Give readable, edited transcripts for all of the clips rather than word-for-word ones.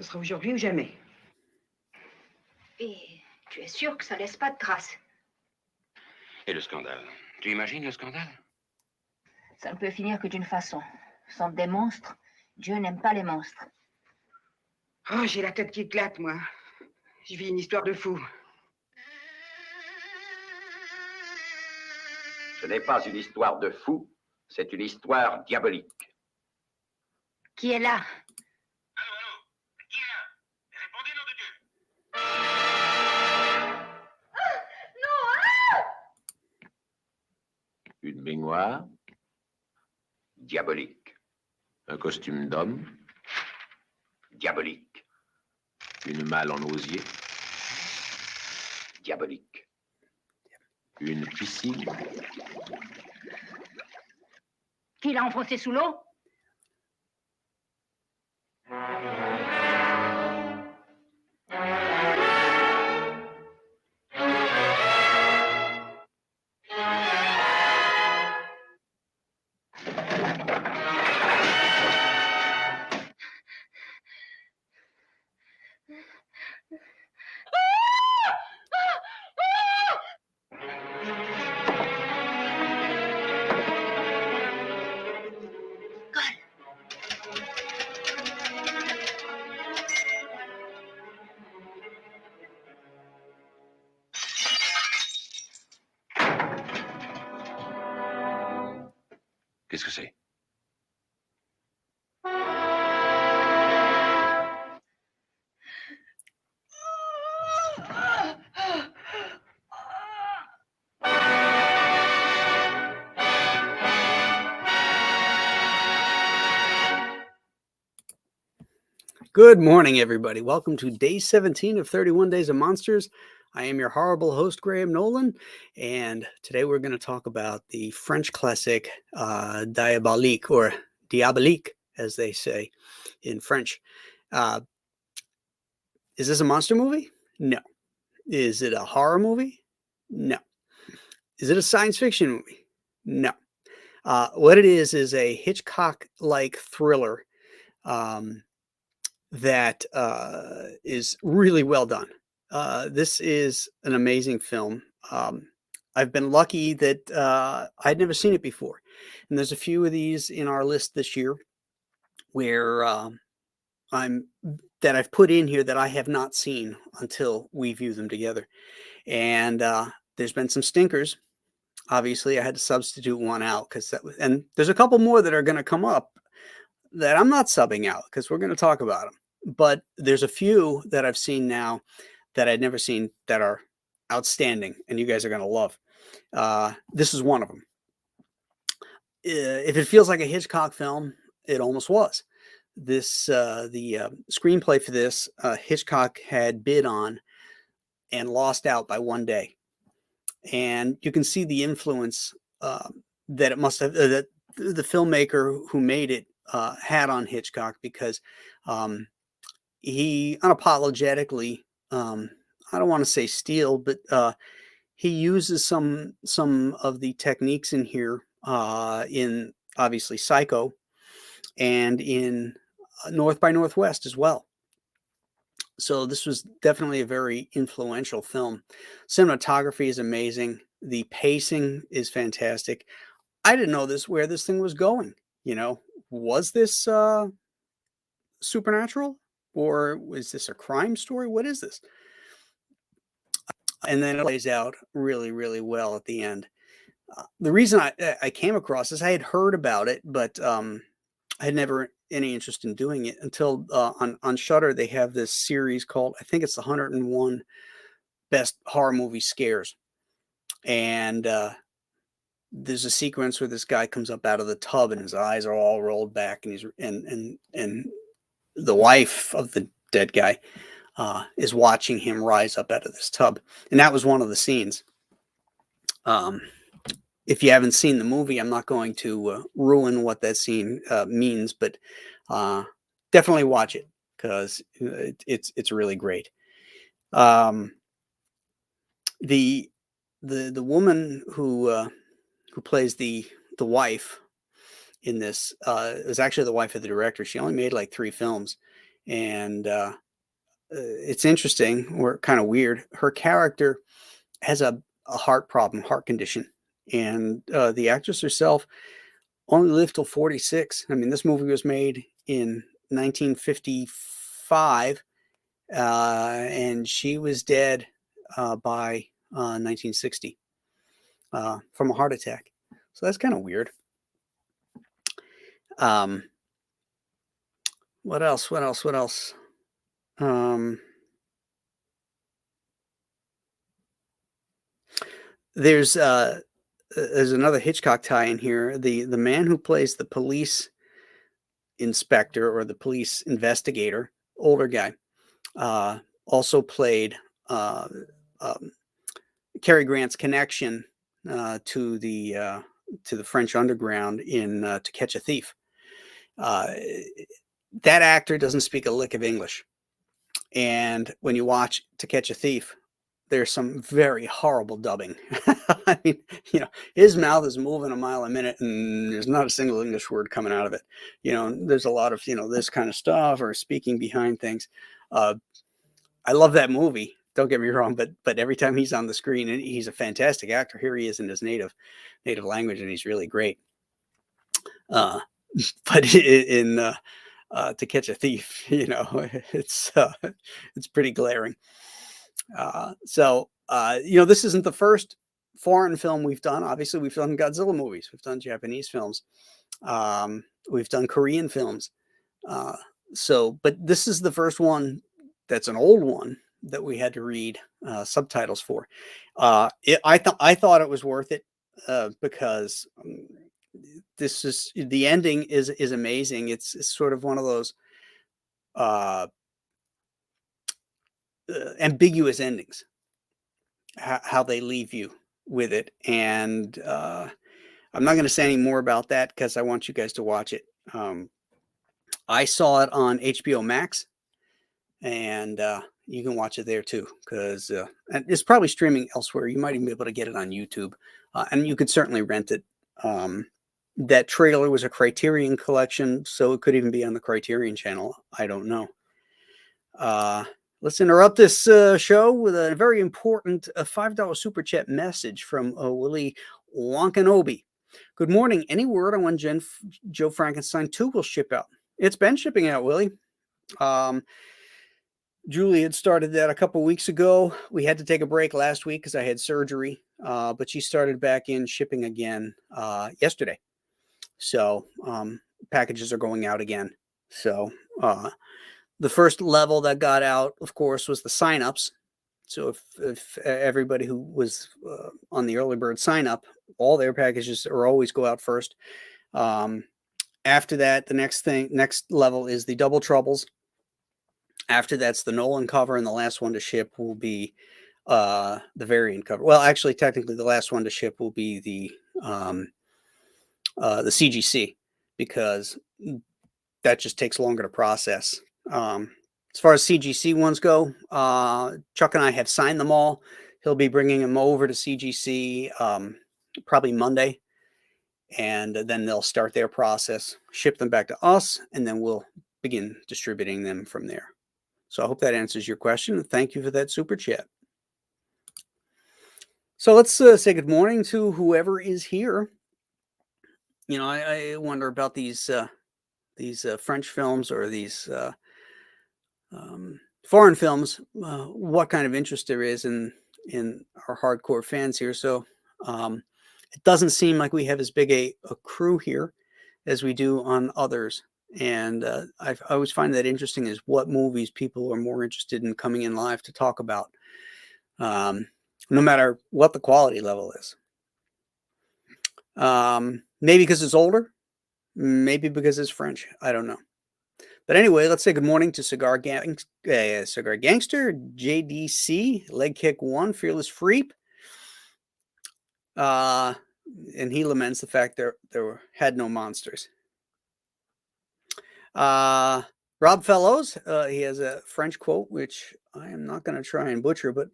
Ce sera aujourd'hui ou jamais. Et tu es sûr que ça laisse pas de traces? Et le scandale? Tu imagines le scandale? Ça ne peut finir que d'une façon. Sans des monstres, Dieu n'aime pas les monstres. Oh, j'ai la tête qui éclate, moi. Je vis une histoire de fou. Ce n'est pas une histoire de fou, c'est une histoire diabolique. Qui est là? Allô, allô? Qui est là? Répondez, nom de Dieu! Une baignoire, diabolique. Un costume d'homme, diabolique. Une malle en osier, diabolique. Une piscine. Qui l'a enfoncé sous l'eau? Qu'est-ce que c'est? Good morning, everybody. Welcome to day 17 of 31 Days of Monsters. I am your horrible host, Graham Nolan, and today we're going to talk about the French classic Diabolique, or Diabolique, as they say in French. Is this a monster movie? No. Is it a horror movie? No. Is it a science fiction movie? No. What it is a Hitchcock-like thriller that is really well done. This is an amazing film. I've been lucky that I'd never seen it before. And there's a few of these in our list this year where I've put in here that I have not seen until we view them together. And there's been some stinkers. Obviously, I had to substitute one out and there's a couple more that are going to come up that I'm not subbing out because we're going to talk about them. But there's a few that I've seen now that I'd never seen that are outstanding, and you guys are going to love. This is one of them. If it feels like a Hitchcock film, it almost was. The screenplay for this, Hitchcock had bid on and lost out by one day. And you can see the influence that it must have, that the filmmaker who made it had on Hitchcock, because he unapologetically, I don't want to say steal, but he uses some of the techniques in here in obviously Psycho and in North by Northwest as well. So this was definitely a very influential film. Cinematography is amazing. The pacing is fantastic. I didn't know where this thing was going. You know, was this supernatural, or was this a crime story? What is this? And then it plays out really, really well at the end. The reason I came across this, I had heard about it, but I had never any interest in doing it until on Shudder they have this series called, I think it's the 101 Best Horror Movie Scares, and there's a sequence where this guy comes up out of the tub and his eyes are all rolled back, and he's and the wife of the dead guy is watching him rise up out of this tub, and that was one of the scenes. If you haven't seen the movie, I'm not going to ruin what that scene means, but definitely watch it because it's really great. The woman who plays the wife in this is actually the wife of the director. She only made like 3 films, And it's interesting, or kind of weird. Her character has a heart problem, heart condition. And the actress herself only lived till 46. I mean, this movie was made in 1955, and she was dead by 1960 from a heart attack. So that's kind of weird. What else? There's another Hitchcock tie in here. The man who plays the police inspector or the police investigator, older guy, also played Cary Grant's connection to the French underground in To Catch a Thief. That actor doesn't speak a lick of English, and when you watch To Catch a Thief, there's some very horrible dubbing. I mean, his mouth is moving a mile a minute and there's not a single English word coming out of it. There's a lot of, this kind of stuff or speaking behind things. I love that movie. Don't get me wrong, but every time he's on the screen, and he's a fantastic actor. Here he is in his native language, and he's really great. But in To Catch a Thief, it's pretty glaring. This isn't the first foreign film we've done. Obviously, we've done Godzilla movies. We've done Japanese films. We've done Korean films. But this is the first one that's an old one that we had to read subtitles for. I thought it was worth it because the ending is amazing. It's sort of one of those ambiguous endings, how they leave you with it. And I'm not going to say any more about that because I want you guys to watch it. I saw it on HBO Max, and you can watch it there too, because and it's probably streaming elsewhere. You might even be able to get it on YouTube, and you could certainly rent it. That trailer was a Criterion collection, so it could even be on the Criterion channel. I don't know. Let's interrupt this show with a very important $5 super chat message from Willie Wankanobi. Good morning. Any word on when Joe Frankenstein 2 will ship out? It's been shipping out, Willie. Julie had started that a couple weeks ago. We had to take a break last week because I had surgery, but she started back in shipping again yesterday. So packages are going out again. So the first level that got out, of course, was the signups. So if everybody who was on the early bird sign up, all their packages are always go out first. After that, the next level is the double troubles. After that's the Nolan cover, and the last one to ship will be the variant cover. Well, actually, technically, the last one to ship will be the CGC, because that just takes longer to process. As far as CGC ones go, Chuck and I have signed them all. He'll be bringing them over to CGC probably Monday, and then they'll start their process, ship them back to us, and then we'll begin distributing them from there. So I hope that answers your question. Thank you for that super chat. So let's say good morning to whoever is here. I wonder about these French films or these foreign films, what kind of interest there is in our hardcore fans here. So it doesn't seem like we have as big a crew here as we do on others. And I always find that interesting, is what movies people are more interested in coming in live to talk about, no matter what the quality level is. Maybe because it's older, maybe because it's French. I don't know. But anyway, let's say good morning to Cigar Gangster, JDC, Leg Kick 1, Fearless Freep. And he laments the fact there had no monsters. Rob Fellows, he has a French quote, which I am not going to try and butcher, but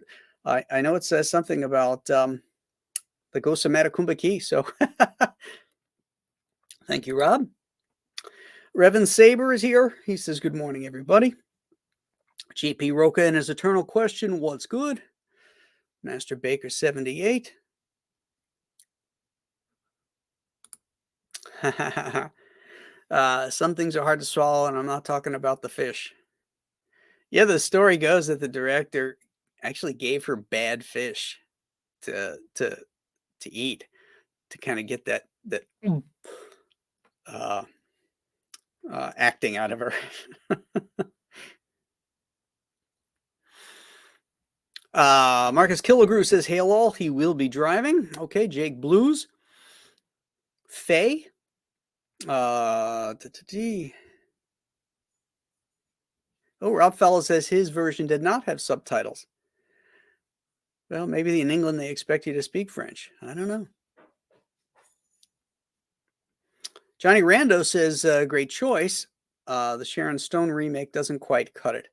I know it says something about the ghost of Matacumba Key. So thank you, Rob. Revan Saber is here. He says, good morning, everybody. JP Roca and his eternal question, what's good? Master Baker 78. Some things are hard to swallow, and I'm not talking about the fish. Yeah, the story goes that the director actually gave her bad fish to eat to kind of get that acting out of her. Marcus Killigrew says, hail all, he will be driving. Okay, Jake Blues. Faye. Oh, Rob Fellows says his version did not have subtitles. Well, maybe in England they expect you to speak French. I don't know. Johnny Rando says, great choice. The Sharon Stone remake doesn't quite cut it.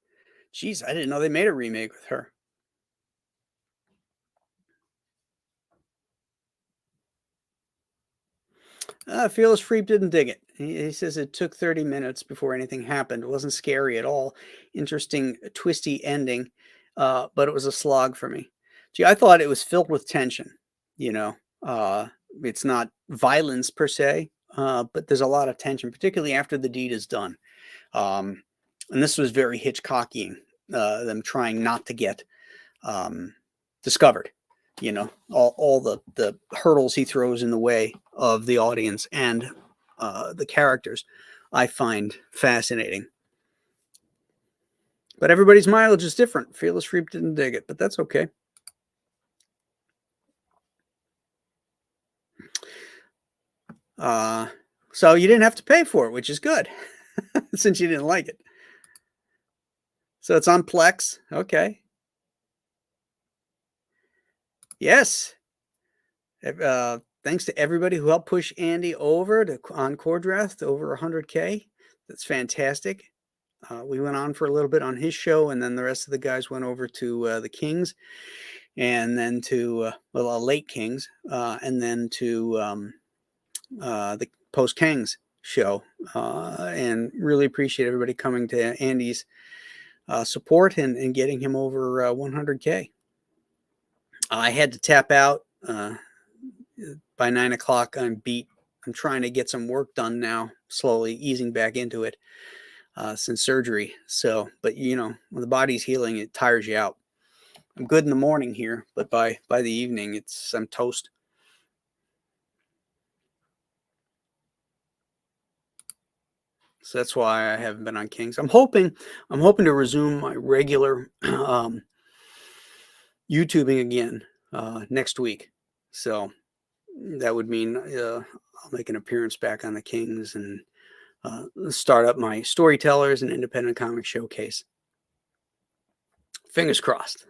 Jeez, I didn't know they made a remake with her. Fearless Freep didn't dig it. He says it took 30 minutes before anything happened. It wasn't scary at all. Interesting, twisty ending, but it was a slog for me. Gee, I thought it was filled with tension. It's not violence per se, but there's a lot of tension, particularly after the deed is done. And this was very Hitchcockian, them trying not to get discovered. All the hurdles he throws in the way of the audience and the characters, I find fascinating. But everybody's mileage is different. Fearless Freep didn't dig it, but that's okay. So you didn't have to pay for it, which is good, since you didn't like it. So it's on Plex. Okay. Yes. Thanks to everybody who helped push Andy over to Encore Draft over 100K. That's fantastic. We went on for a little bit on his show, and then the rest of the guys went over to the Kings, and then to Late Kings, and then to the Post Kings show, and really appreciate everybody coming to Andy's support and getting him over 100K. I had to tap out by 9 o'clock. I'm beat. I'm trying to get some work done now, slowly easing back into it since surgery. So, but when the body's healing, it tires you out. I'm good in the morning here, but by the evening, I'm toast. So that's why I haven't been on Kings. I'm hoping to resume my regular YouTubing again next week. So that would mean I'll make an appearance back on the Kings and start up my Storytellers and Independent Comic Showcase. Fingers crossed.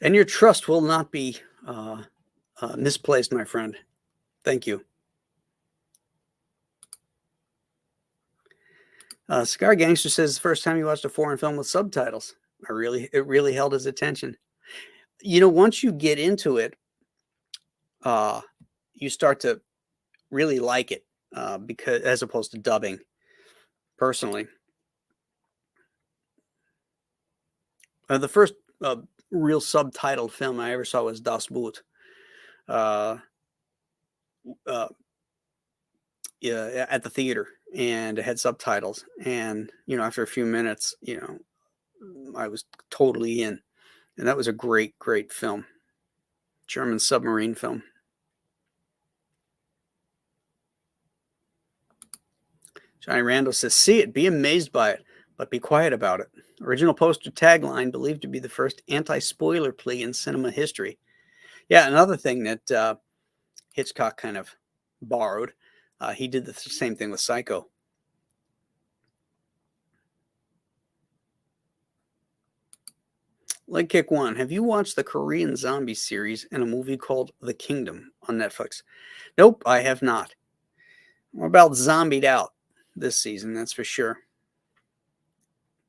And your trust will not be misplaced, my friend. Thank you. Cigar Gangster says the first time you watched a foreign film with subtitles, it really held his attention. Once you get into it, you start to really like it because as opposed to dubbing. Personally, the first real subtitled film I ever saw was Das Boot. Yeah, at the theater, and it had subtitles. And after a few minutes, I was totally in, and that was a great film. German submarine film. Johnny Randall says, see it, be amazed by it, but be quiet about it. Original poster tagline believed to be the first anti-spoiler plea in cinema history. Yeah, another thing that Hitchcock kind of borrowed. He did the same thing with Psycho. Leg Kick One, have you watched the Korean zombie series and a movie called The Kingdom on Netflix? Nope, I have not. We're about zombied out this season, that's for sure.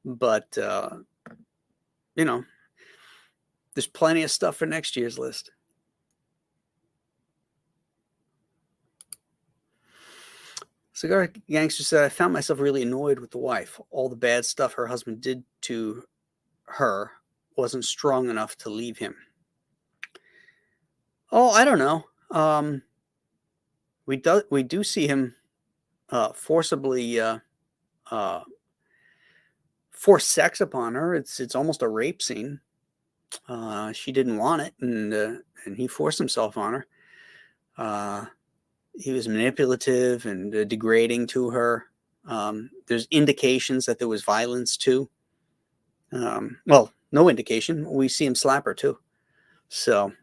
But, there's plenty of stuff for next year's list. Cigar Gangster said, I found myself really annoyed with the wife. All the bad stuff her husband did to her wasn't strong enough to leave him. Oh, I don't know. We do see him forcibly force sex upon her. It's almost a rape scene. She didn't want it, and he forced himself on her. He was manipulative and degrading to her. There's indications that there was violence too. Well, no indication. We see him slap her too. So,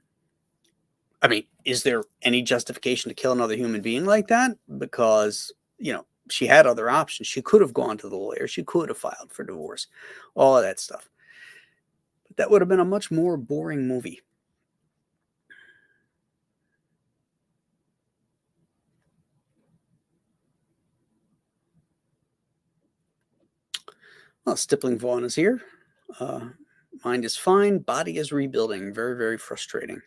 I mean, is there any justification to kill another human being like that? Because, she had other options. She could have gone to the lawyer. She could have filed for divorce, all of that stuff. But that would have been a much more boring movie. Well, Stippling Vaughan is here. Mind is fine. Body is rebuilding. Very, very frustrating.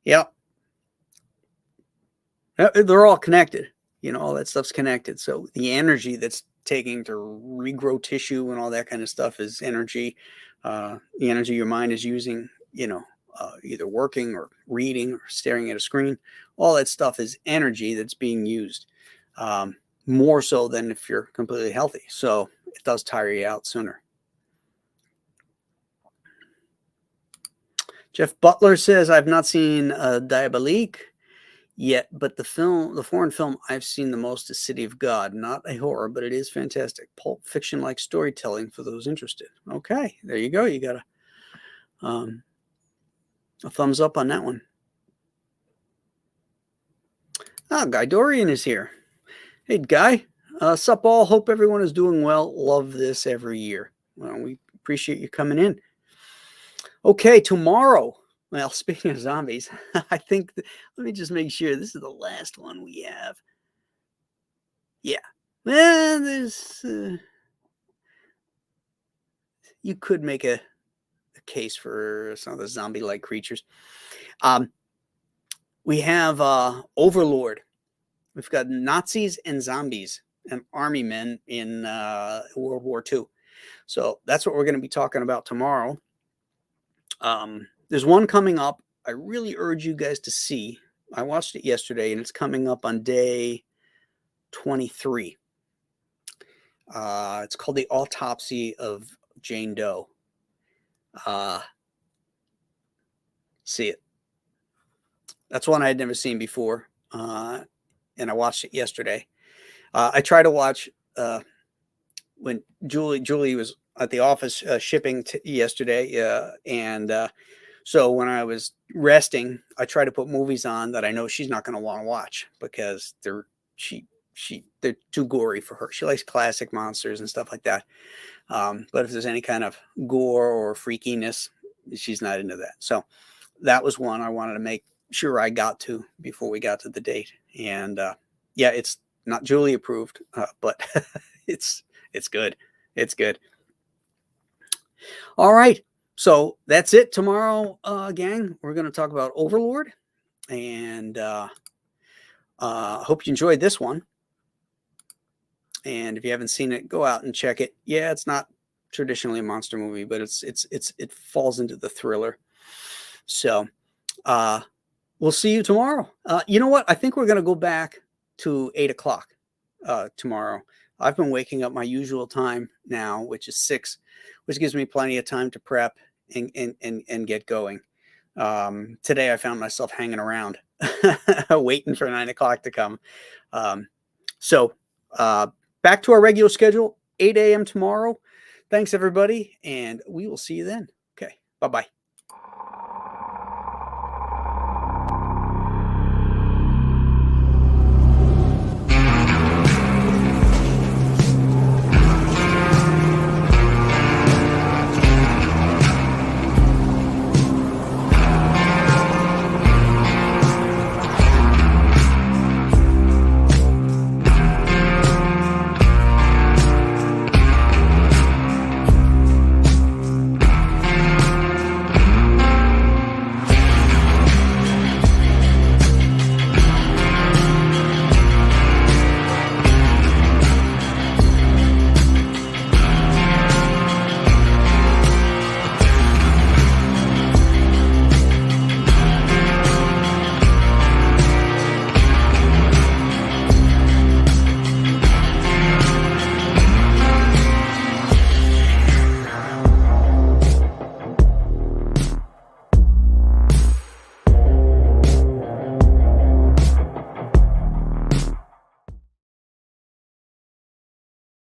Yeah. They're all connected. All that stuff's connected. So the energy that's taking to regrow tissue and all that kind of stuff is energy. The energy your mind is using, either working or reading or staring at a screen. All that stuff is energy that's being used. More so than if you're completely healthy. So it does tire you out sooner. Jeff Butler says, I've not seen Diabolique yet, but the foreign film I've seen the most is City of God. Not a horror, but it is fantastic. Pulp fiction-like storytelling for those interested. Okay, there you go. You got a thumbs up on that one. Guy Dorian is here. Hey, Guy. Sup all. Hope everyone is doing well. Love this every year. Well, we appreciate you coming in. Okay, tomorrow. Well, speaking of zombies, I think, let me just make sure this is the last one we have. Yeah. Well, there's, you could make a case for some of the zombie-like creatures. We have Overlord. We've got Nazis and zombies and army men in World War II. So that's what we're going to be talking about tomorrow. There's one coming up I really urge you guys to see. I watched it yesterday, and it's coming up on day 23. It's called The Autopsy of Jane Doe. See it. That's one I had never seen before, and I watched it yesterday. I tried to watch when Julie was at the office shipping yesterday, and so when I was resting, I try to put movies on that I know she's not going to want to watch because they're too gory for her. She likes classic monsters and stuff like that. But if there's any kind of gore or freakiness, she's not into that. So that was one I wanted to make sure I got to before we got to the date. And yeah, it's not Julie approved, but it's good. It's good. All right. So that's it tomorrow, gang. We're going to talk about Overlord, and hope you enjoyed this one. And if you haven't seen it, go out and check it. Yeah, it's not traditionally a monster movie, but it falls into the thriller. So we'll see you tomorrow. You know what? I think we're going to go back to 8 o'clock tomorrow. I've been waking up my usual time now, which is 6, which gives me plenty of time to prep and get going. Today I found myself hanging around waiting for 9 o'clock to come. So back to our regular schedule, 8 a.m. tomorrow. Thanks, everybody, and we will see you then. Okay, bye-bye.